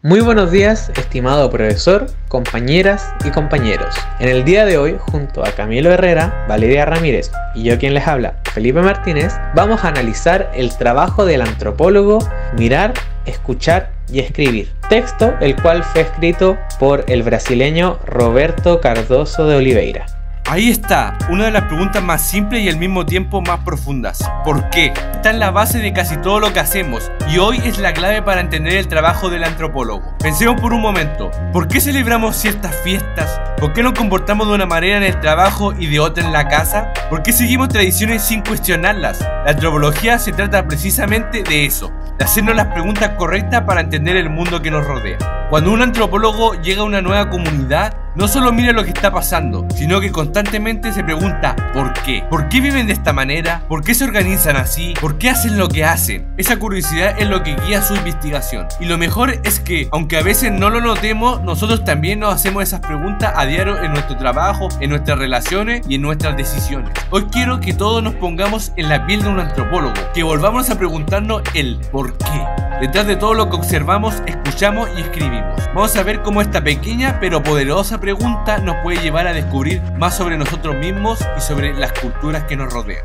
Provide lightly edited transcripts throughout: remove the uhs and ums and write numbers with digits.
Muy buenos días, estimado profesor, compañeras y compañeros. En el día de hoy, junto a Camilo Herrera, Valeria Ramírez y yo quien les habla, Felipe Martínez, vamos a analizar el trabajo del antropólogo Mirar, Escuchar y Escribir. Texto el cual fue escrito por el brasileño Roberto Cardoso de Oliveira. Ahí está, una de las preguntas más simples y al mismo tiempo más profundas. ¿Por qué? Está en la base de casi todo lo que hacemos y hoy es la clave para entender el trabajo del antropólogo. Pensemos por un momento, ¿por qué celebramos ciertas fiestas? ¿Por qué nos comportamos de una manera en el trabajo y de otra en la casa? ¿Por qué seguimos tradiciones sin cuestionarlas? La antropología se trata precisamente de eso, de hacernos las preguntas correctas para entender el mundo que nos rodea. Cuando un antropólogo llega a una nueva comunidad, no solo mira lo que está pasando, sino que constantemente se pregunta ¿por qué? ¿Por qué viven de esta manera? ¿Por qué se organizan así? ¿Por qué hacen lo que hacen? Esa curiosidad es lo que guía su investigación. Y lo mejor es que, aunque a veces no lo notemos, nosotros también nos hacemos esas preguntas a diario en nuestro trabajo, en nuestras relaciones y en nuestras decisiones. Hoy quiero que todos nos pongamos en la piel de un antropólogo, que volvamos a preguntarnos el ¿por qué? Detrás de todo lo que observamos, escuchamos y escribimos. Vamos a ver cómo esta pequeña pero poderosa pregunta nos puede llevar a descubrir más sobre nosotros mismos y sobre las culturas que nos rodean.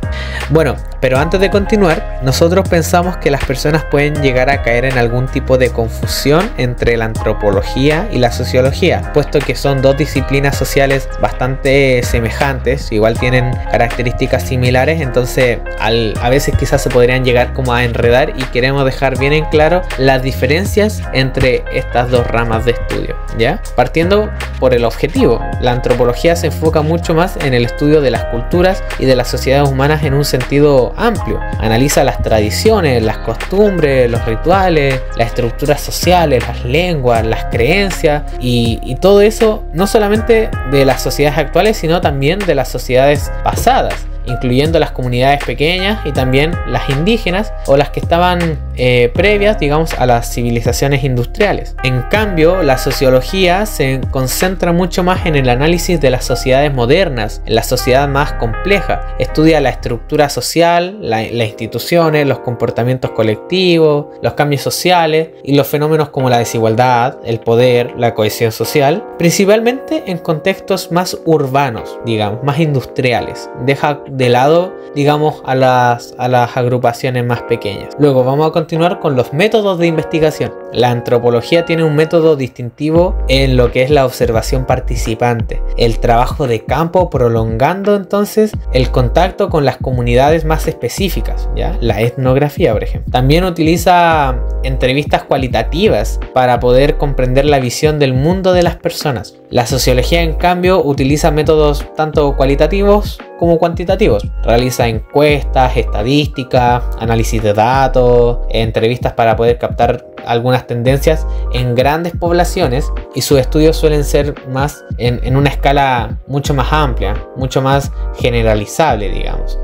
Bueno, pero antes de continuar, nosotros pensamos que las personas pueden llegar a caer en algún tipo de confusión entre la antropología y la sociología, puesto que son dos disciplinas sociales bastante semejantes, igual tienen características similares, entonces a veces quizás se podrían llegar como a enredar y queremos dejar bien en claro las diferencias entre estas dos ramas de estudio, ¿ya? Partiendo por el objetivo, la antropología se enfoca mucho más en el estudio de las culturas y de las sociedades humanas en un sentido amplio. Analiza las tradiciones, las costumbres, los rituales, las estructuras sociales, las lenguas, las creencias y todo eso no solamente de las sociedades actuales, sino también de las sociedades pasadas, incluyendo las comunidades pequeñas y también las indígenas o las que estaban previas, digamos, a las civilizaciones industriales. En cambio, la sociología se concentra mucho más en el análisis de las sociedades modernas, en la sociedad más compleja. Estudia la estructura social, las instituciones, los comportamientos colectivos, los cambios sociales y los fenómenos como la desigualdad, el poder, la cohesión social, principalmente en contextos más urbanos, digamos, más industriales. Deja de lado, digamos, a las agrupaciones más pequeñas. Luego vamos a continuar con los métodos de investigación. La antropología tiene un método distintivo en lo que es la observación participante, el trabajo de campo, prolongando entonces el contacto con las comunidades más específicas, ¿ya? La etnografía, por ejemplo. También utiliza entrevistas cualitativas para poder comprender la visión del mundo de las personas. La sociología, en cambio, utiliza métodos tanto cualitativos como cuantitativos. Realiza encuestas, estadísticas, análisis de datos, entrevistas para poder captar algunas tendencias en grandes poblaciones y sus estudios suelen ser más en una escala mucho más amplia, mucho más generalizable, digamos.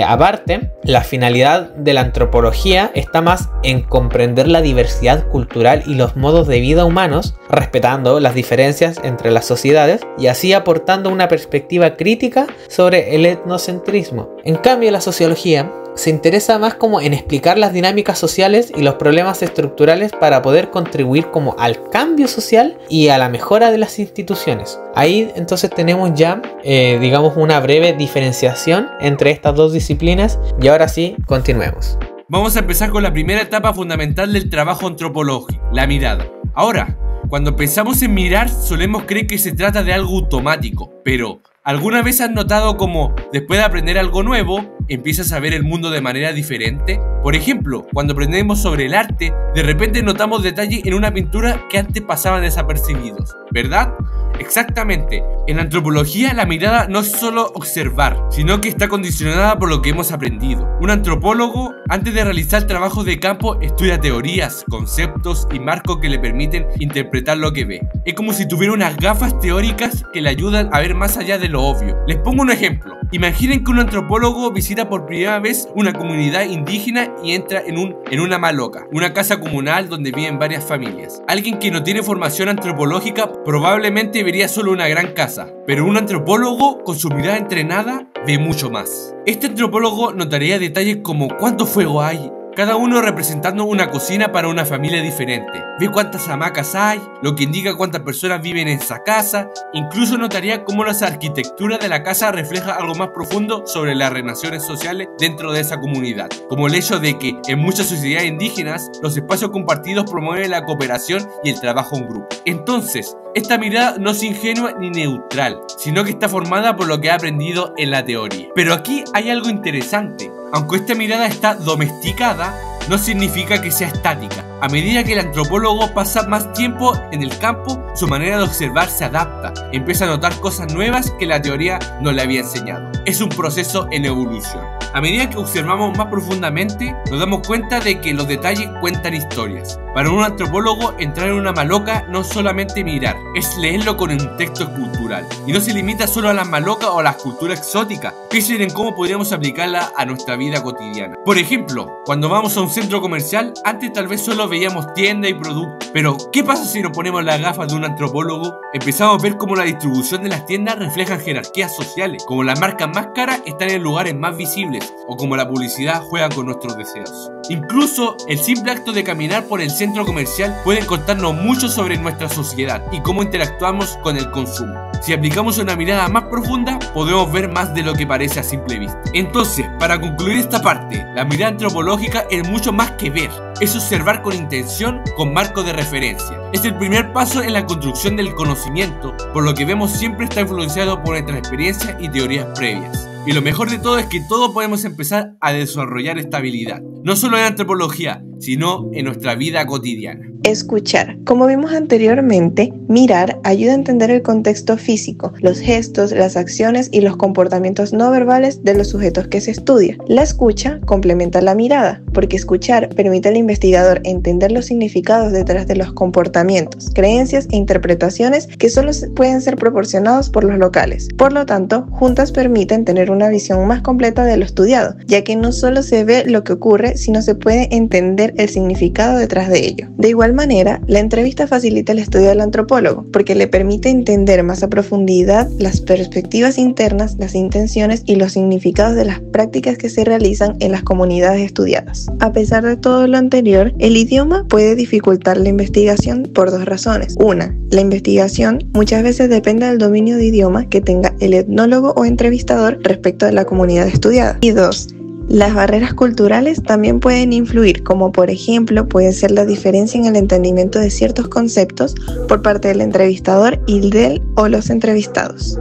Aparte, la finalidad de la antropología está más en comprender la diversidad cultural y los modos de vida humanos, respetando las diferencias entre las sociedades y así aportando una perspectiva crítica sobre el etnocentrismo. En cambio, la sociología se interesa más como en explicar las dinámicas sociales y los problemas estructurales para poder contribuir como al cambio social y a la mejora de las instituciones. Ahí entonces tenemos ya, digamos, una breve diferenciación entre estas dos disciplinas y ahora sí, continuemos. Vamos a empezar con la primera etapa fundamental del trabajo antropológico, la mirada. Ahora, cuando pensamos en mirar, solemos creer que se trata de algo automático, pero ¿alguna vez has notado cómo, después de aprender algo nuevo, empiezas a ver el mundo de manera diferente? Por ejemplo, cuando aprendemos sobre el arte, de repente notamos detalles en una pintura que antes pasaban desapercibidos, ¿verdad? Exactamente. En antropología la mirada no es solo observar, sino que está condicionada por lo que hemos aprendido. Un antropólogo, antes de realizar trabajos de campo, estudia teorías, conceptos y marcos que le permiten interpretar lo que ve. Es como si tuviera unas gafas teóricas que le ayudan a ver más allá de lo obvio. Les pongo un ejemplo. Imaginen que un antropólogo visita por primera vez una comunidad indígena y entra en una maloca, una casa comunal donde viven varias familias. Alguien que no tiene formación antropológica probablemente vería solo una gran casa, pero un antropólogo con su mirada entrenada ve mucho más. Este antropólogo notaría detalles como cuánto fuego hay, cada uno representando una cocina para una familia diferente. Ve cuántas hamacas hay, lo que indica cuántas personas viven en esa casa. Incluso notaría cómo la arquitectura de la casa refleja algo más profundo sobre las relaciones sociales dentro de esa comunidad, como el hecho de que en muchas sociedades indígenas los espacios compartidos promueven la cooperación y el trabajo en grupo. Entonces, esta mirada no es ingenua ni neutral, sino que está formada por lo que he aprendido en la teoría. Pero aquí hay algo interesante. Aunque esta mirada está domesticada, no significa que sea estática. A medida que el antropólogo pasa más tiempo en el campo, su manera de observar se adapta. Empieza a notar cosas nuevas que la teoría no le había enseñado. Es un proceso en evolución. A medida que observamos más profundamente, nos damos cuenta de que los detalles cuentan historias. Para un antropólogo, entrar en una maloca no es solamente mirar, es leerlo con un contexto cultural. Y no se limita solo a las malocas o a las culturas exóticas. Piensen en cómo podríamos aplicarla a nuestra vida cotidiana. Por ejemplo, cuando vamos a un centro comercial, antes tal vez solo veíamos tiendas y productos. Pero, ¿qué pasa si nos ponemos las gafas de un antropólogo? Empezamos a ver cómo la distribución de las tiendas refleja jerarquías sociales, como las marcas más caras están en lugares más visibles, o como la publicidad juega con nuestros deseos. Incluso el simple acto de caminar por el centro comercial puede contarnos mucho sobre nuestra sociedad y cómo interactuamos con el consumo. Si aplicamos una mirada más profunda, podemos ver más de lo que parece a simple vista. Entonces, para concluir esta parte, la mirada antropológica es mucho más que ver. Es observar con intención, con marco de referencia. Es el primer paso en la construcción del conocimiento, por lo que vemos siempre está influenciado por nuestras experiencias y teorías previas. Y lo mejor de todo es que todos podemos empezar a desarrollar esta habilidad, no solo en antropología, sino en nuestra vida cotidiana. Escuchar. Como vimos anteriormente, mirar ayuda a entender el contexto físico, los gestos, las acciones y los comportamientos no verbales de los sujetos que se estudia. La escucha complementa la mirada, porque escuchar permite al investigador entender los significados detrás de los comportamientos, creencias e interpretaciones que solo pueden ser proporcionados por los locales. Por lo tanto, juntas permiten tener una visión más completa de lo estudiado, ya que no solo se ve lo que ocurre, sino se puede entender el significado detrás de ello. De igual manera, la entrevista facilita el estudio del antropólogo, porque le permite entender más a profundidad las perspectivas internas, las intenciones y los significados de las prácticas que se realizan en las comunidades estudiadas. A pesar de todo lo anterior, el idioma puede dificultar la investigación por dos razones. Una, la investigación muchas veces depende del dominio de idioma que tenga el etnólogo o entrevistador respecto de la comunidad estudiada. Y dos, las barreras culturales también pueden influir, como por ejemplo puede ser la diferencia en el entendimiento de ciertos conceptos por parte del entrevistador y del o los entrevistados.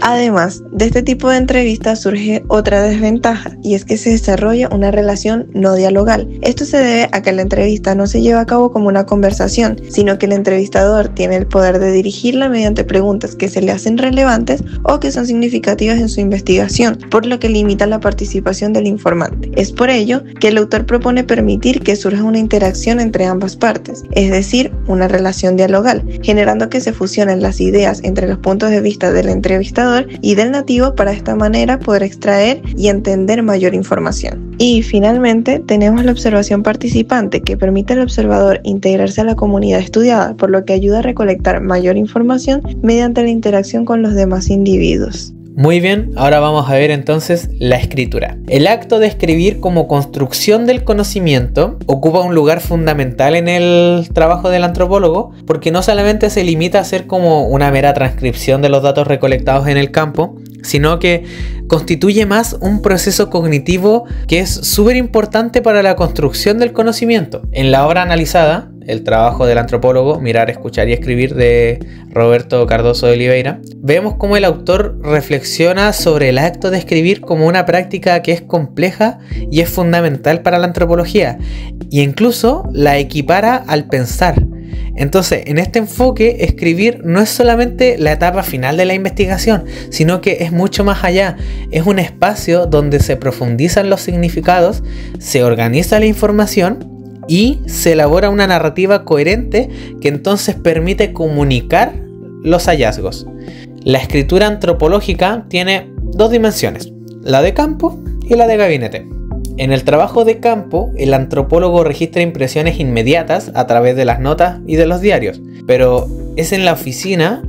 Además, de este tipo de entrevistas surge otra desventaja, y es que se desarrolla una relación no dialogal. Esto se debe a que la entrevista no se lleva a cabo como una conversación, sino que el entrevistador tiene el poder de dirigirla mediante preguntas que se le hacen relevantes o que son significativas en su investigación, por lo que limita la participación del informante. Es por ello que el autor propone permitir que surja una interacción entre ambas partes, es decir, una relación dialogal, generando que se fusionen las ideas entre los puntos de vista del entrevistador y del nativo para de esta manera poder extraer y entender mayor información. Y finalmente tenemos la observación participante, que permite al observador integrarse a la comunidad estudiada, por lo que ayuda a recolectar mayor información mediante la interacción con los demás individuos. Muy bien, ahora vamos a ver entonces la escritura. El acto de escribir como construcción del conocimiento ocupa un lugar fundamental en el trabajo del antropólogo, porque no solamente se limita a ser como una mera transcripción de los datos recolectados en el campo, sino que constituye más un proceso cognitivo que es súper importante para la construcción del conocimiento. En la obra analizada, el trabajo del antropólogo Mirar, Escuchar y Escribir de Roberto Cardoso de Oliveira, vemos cómo el autor reflexiona sobre el acto de escribir como una práctica que es compleja y es fundamental para la antropología, e incluso la equipara al pensar. Entonces, en este enfoque, escribir no es solamente la etapa final de la investigación, sino que es mucho más allá. Es un espacio donde se profundizan los significados, se organiza la información y se elabora una narrativa coherente que entonces permite comunicar los hallazgos. La escritura antropológica tiene dos dimensiones, la de campo y la de gabinete. En el trabajo de campo, el antropólogo registra impresiones inmediatas a través de las notas y de los diarios, pero es en la oficina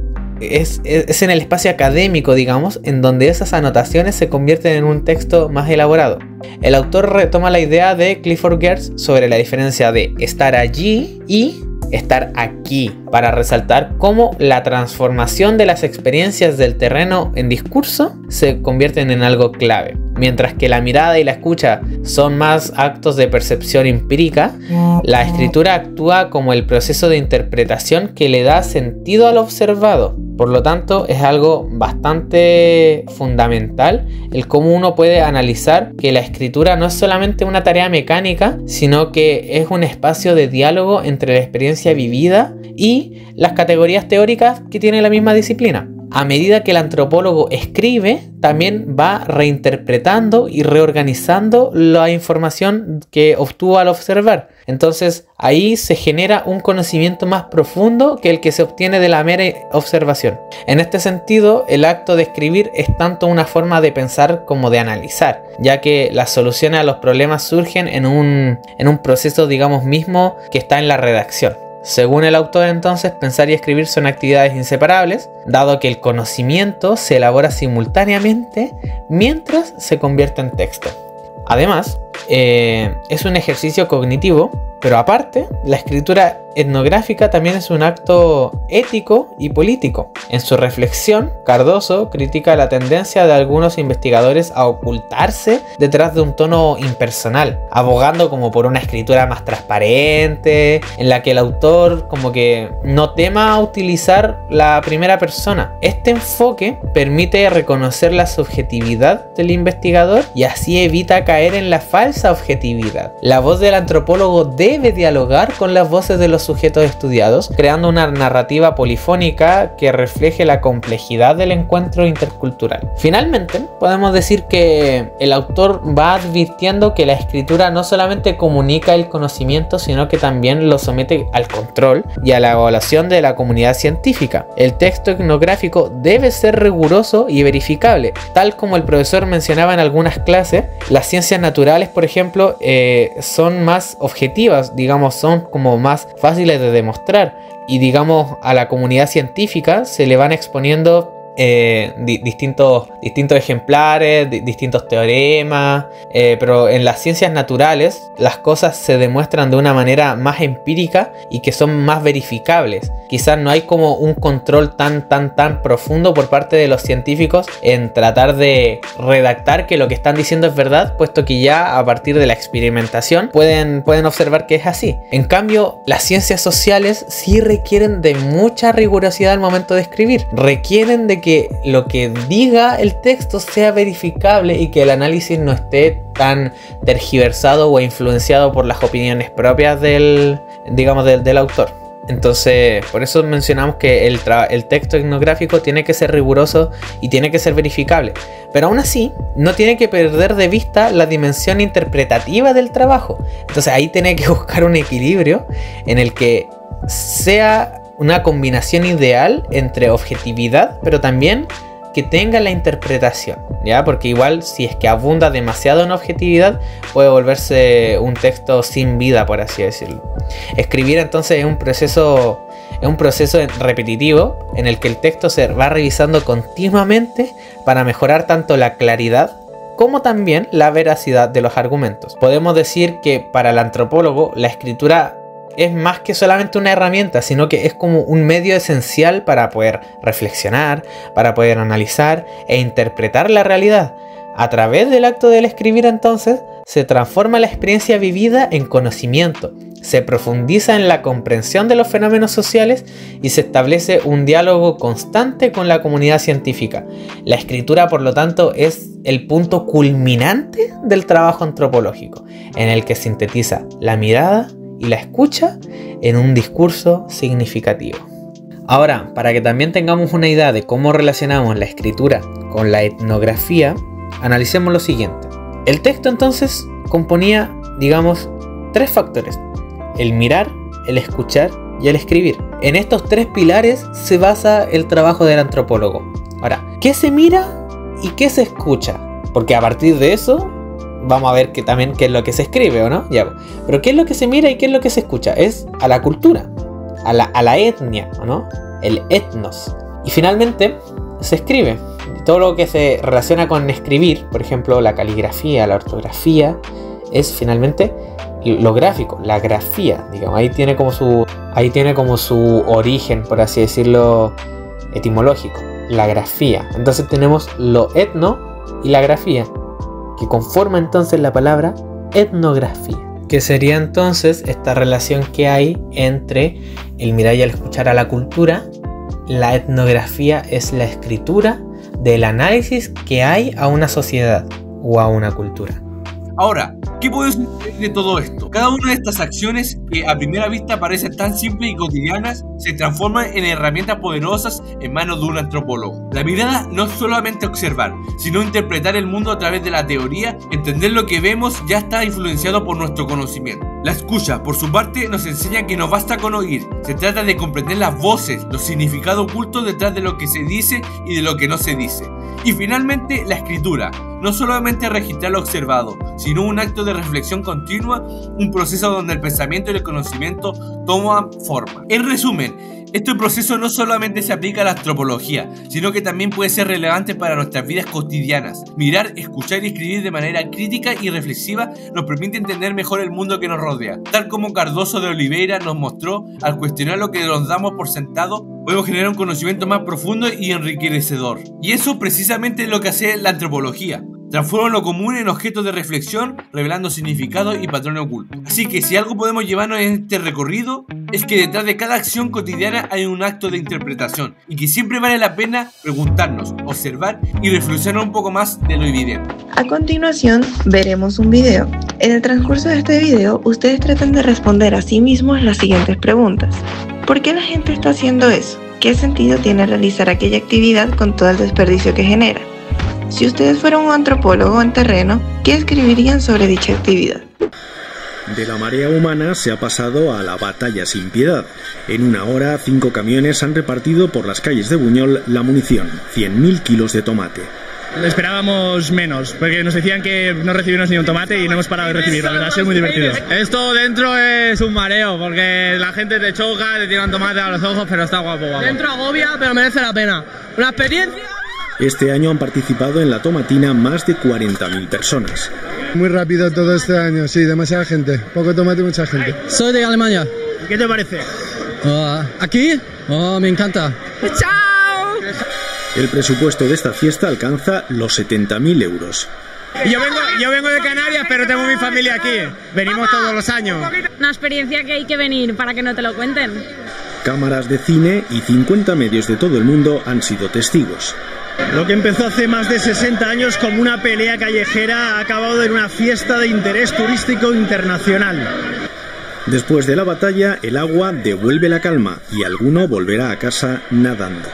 es en el espacio académico, digamos, en donde esas anotaciones se convierten en un texto más elaborado. El autor retoma la idea de Clifford Geertz sobre la diferencia de estar allí y estar aquí, para resaltar cómo la transformación de las experiencias del terreno en discurso se convierten en algo clave. Mientras que la mirada y la escucha son más actos de percepción empírica, la escritura actúa como el proceso de interpretación que le da sentido al observado. Por lo tanto, es algo bastante fundamental el cómo uno puede analizar que la escritura no es solamente una tarea mecánica, sino que es un espacio de diálogo entre la experiencia vivida y las categorías teóricas que tiene la misma disciplina. A medida que el antropólogo escribe, también va reinterpretando y reorganizando la información que obtuvo al observar. Entonces, ahí se genera un conocimiento más profundo que el que se obtiene de la mera observación. En este sentido, el acto de escribir es tanto una forma de pensar como de analizar, ya que las soluciones a los problemas surgen en un proceso, digamos, mismo que está en la redacción. Según el autor, entonces, pensar y escribir son actividades inseparables, dado que el conocimiento se elabora simultáneamente mientras se convierte en texto. Además, es un ejercicio cognitivo, pero aparte, la escritura etnográfica también es un acto ético y político. En su reflexión, Cardoso critica la tendencia de algunos investigadores a ocultarse detrás de un tono impersonal, abogando como por una escritura más transparente, en la que el autor como que no tema utilizar la primera persona. Este enfoque permite reconocer la subjetividad del investigador y así evita caer en la falsa objetividad. La voz del antropólogo debe dialogar con las voces de los sujetos estudiados, creando una narrativa polifónica que refleje la complejidad del encuentro intercultural. Finalmente, podemos decir que el autor va advirtiendo que la escritura no solamente comunica el conocimiento, sino que también lo somete al control y a la evaluación de la comunidad científica. El texto etnográfico debe ser riguroso y verificable. Tal como el profesor mencionaba en algunas clases, las ciencias naturales, por ejemplo, son más objetivas, digamos, son como más fáciles de demostrar, y digamos a la comunidad científica se le van exponiendo distintos ejemplares, distintos teoremas, pero en las ciencias naturales las cosas se demuestran de una manera más empírica y que son más verificables. Quizás no hay como un control tan profundo por parte de los científicos en tratar de redactar que lo que están diciendo es verdad, puesto que ya a partir de la experimentación pueden observar que es así. En cambio, las ciencias sociales sí requieren de mucha rigurosidad al momento de escribir, requieren de que lo que diga el texto sea verificable y que el análisis no esté tan tergiversado o influenciado por las opiniones propias del autor. Entonces, por eso mencionamos que el texto etnográfico tiene que ser riguroso y tiene que ser verificable. Pero aún así, no tiene que perder de vista la dimensión interpretativa del trabajo. Entonces ahí tiene que buscar un equilibrio en el que sea una combinación ideal entre objetividad, pero también que tenga la interpretación, ¿ya? Porque igual si es que abunda demasiado en objetividad puede volverse un texto sin vida, por así decirlo. Escribir entonces es un proceso repetitivo en el que el texto se va revisando continuamente para mejorar tanto la claridad como también la veracidad de los argumentos. Podemos decir que para el antropólogo la escritura es más que solamente una herramienta, sino que es como un medio esencial para poder reflexionar, para poder analizar e interpretar la realidad. A través del acto del escribir, entonces, se transforma la experiencia vivida en conocimiento, se profundiza en la comprensión de los fenómenos sociales y se establece un diálogo constante con la comunidad científica. La escritura, por lo tanto, es el punto culminante del trabajo antropológico, en el que sintetiza la mirada y la escucha en un discurso significativo. Ahora, para que también tengamos una idea de cómo relacionamos la escritura con la etnografía, analicemos lo siguiente. El texto entonces componía, digamos, tres factores: el mirar, el escuchar y el escribir. En estos tres pilares se basa el trabajo del antropólogo. Ahora, ¿qué se mira y qué se escucha? Porque a partir de eso vamos a ver que también qué es lo que se escribe, ¿o no? Ya. Pero ¿qué es lo que se mira y qué es lo que se escucha? Es a la cultura, a la etnia, ¿o no? El etnos. Y finalmente se escribe. Todo lo que se relaciona con escribir, por ejemplo la caligrafía, la ortografía, es finalmente lo gráfico, la grafía, digamos. Ahí tiene como su origen, por así decirlo, etimológico, la grafía. Entonces tenemos lo etno y la grafía, que conforma entonces la palabra etnografía, que sería entonces esta relación que hay entre el mirar y el escuchar a la cultura. La etnografía es la escritura del análisis que hay a una sociedad o a una cultura. Ahora, ¿qué podemos entender de todo esto? Cada una de estas acciones, que a primera vista parecen tan simples y cotidianas, se transforman en herramientas poderosas en manos de un antropólogo. La mirada no es solamente observar, sino interpretar el mundo a través de la teoría. Entender lo que vemos ya está influenciado por nuestro conocimiento. La escucha, por su parte, nos enseña que no basta con oír. Se trata de comprender las voces, los significados ocultos detrás de lo que se dice y de lo que no se dice. Y finalmente, la escritura. No solamente registrar lo observado, sino un acto de reflexión continua, un proceso donde el pensamiento y el conocimiento toman forma. En resumen, este proceso no solamente se aplica a la antropología, sino que también puede ser relevante para nuestras vidas cotidianas. Mirar, escuchar y escribir de manera crítica y reflexiva nos permite entender mejor el mundo que nos rodea. Tal como Cardoso de Oliveira nos mostró, al cuestionar lo que nos damos por sentado, podemos generar un conocimiento más profundo y enriquecedor. Y eso precisamente es lo que hace la antropología. Transforma lo común en objetos de reflexión, revelando significados y patrones ocultos. Así que si algo podemos llevarnos en este recorrido, es que detrás de cada acción cotidiana hay un acto de interpretación, y que siempre vale la pena preguntarnos, observar y reflexionar un poco más de lo evidente. A continuación veremos un video. En el transcurso de este video, ustedes tratan de responder a sí mismos las siguientes preguntas. ¿Por qué la gente está haciendo eso? ¿Qué sentido tiene realizar aquella actividad con todo el desperdicio que genera? Si ustedes fueran un antropólogo en terreno, ¿qué escribirían sobre dicha actividad? De la marea humana se ha pasado a la batalla sin piedad. En una hora, 5 camiones han repartido por las calles de Buñol la munición, 100.000 kilos de tomate. Esperábamos menos, porque nos decían que no recibimos ni un tomate y no hemos parado de recibirlo. La verdad, ha sido muy divertido. Esto dentro es un mareo, porque la gente te choca, te tiran tomate a los ojos, pero está guapo, guapo. Dentro agobia, pero merece la pena. Una experiencia. Este año han participado en la tomatina más de 40.000 personas. Muy rápido todo este año, sí, demasiada gente. Poco tomate, mucha gente. Soy de Alemania. ¿Qué te parece? ¿Aquí? Me encanta. ¡Chao! El presupuesto de esta fiesta alcanza los 70.000 euros. Yo vengo de Canarias, pero tengo mi familia aquí. Venimos todos los años. Una experiencia que hay que venir para que no te lo cuenten. Cámaras de cine y 50 medios de todo el mundo han sido testigos. Lo que empezó hace más de 60 años como una pelea callejera ha acabado en una fiesta de interés turístico internacional. Después de la batalla, el agua devuelve la calma y alguno volverá a casa nadando.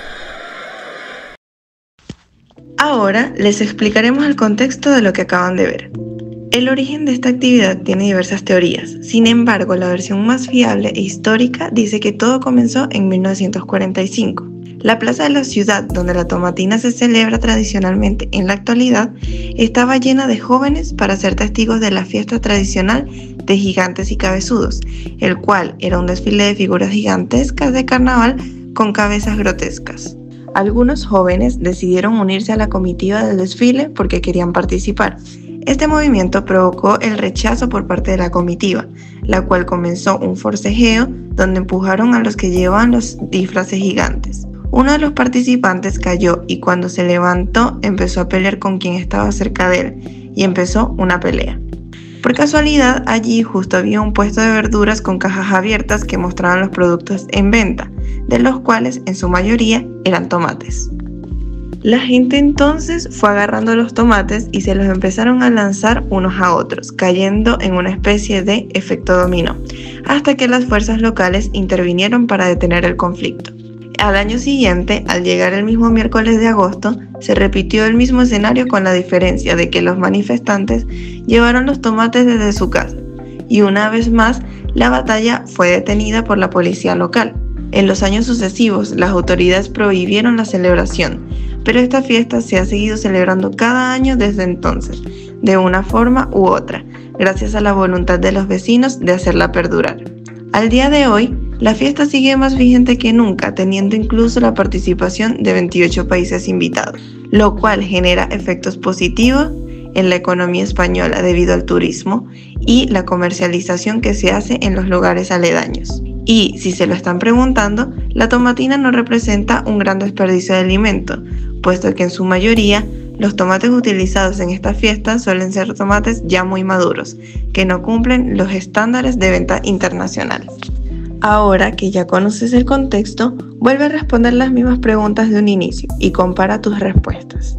Ahora les explicaremos el contexto de lo que acaban de ver. El origen de esta actividad tiene diversas teorías. Sin embargo, la versión más fiable e histórica dice que todo comenzó en 1945. La plaza de la ciudad, donde la tomatina se celebra tradicionalmente en la actualidad, estaba llena de jóvenes para ser testigos de la fiesta tradicional de Gigantes y Cabezudos, el cual era un desfile de figuras gigantescas de carnaval con cabezas grotescas. Algunos jóvenes decidieron unirse a la comitiva del desfile porque querían participar. Este movimiento provocó el rechazo por parte de la comitiva, la cual comenzó un forcejeo donde empujaron a los que llevaban los disfraces gigantes. Uno de los participantes cayó y cuando se levantó empezó a pelear con quien estaba cerca de él y empezó una pelea. Por casualidad, allí justo había un puesto de verduras con cajas abiertas que mostraban los productos en venta, de los cuales en su mayoría eran tomates. La gente entonces fue agarrando los tomates y se los empezaron a lanzar unos a otros, cayendo en una especie de efecto dominó, hasta que las fuerzas locales intervinieron para detener el conflicto. Al año siguiente, al llegar el mismo miércoles de agosto, se repitió el mismo escenario con la diferencia de que los manifestantes llevaron los tomates desde su casa, y una vez más, la batalla fue detenida por la policía local. En los años sucesivos, las autoridades prohibieron la celebración, pero esta fiesta se ha seguido celebrando cada año desde entonces, de una forma u otra, gracias a la voluntad de los vecinos de hacerla perdurar. Al día de hoy, La fiesta sigue más vigente que nunca, teniendo incluso la participación de 28 países invitados, lo cual genera efectos positivos en la economía española debido al turismo y la comercialización que se hace en los lugares aledaños. Y, si se lo están preguntando, la tomatina no representa un gran desperdicio de alimento, puesto que en su mayoría los tomates utilizados en esta fiesta suelen ser tomates ya muy maduros, que no cumplen los estándares de venta internacional. Ahora que ya conoces el contexto, vuelve a responder las mismas preguntas de un inicio y compara tus respuestas.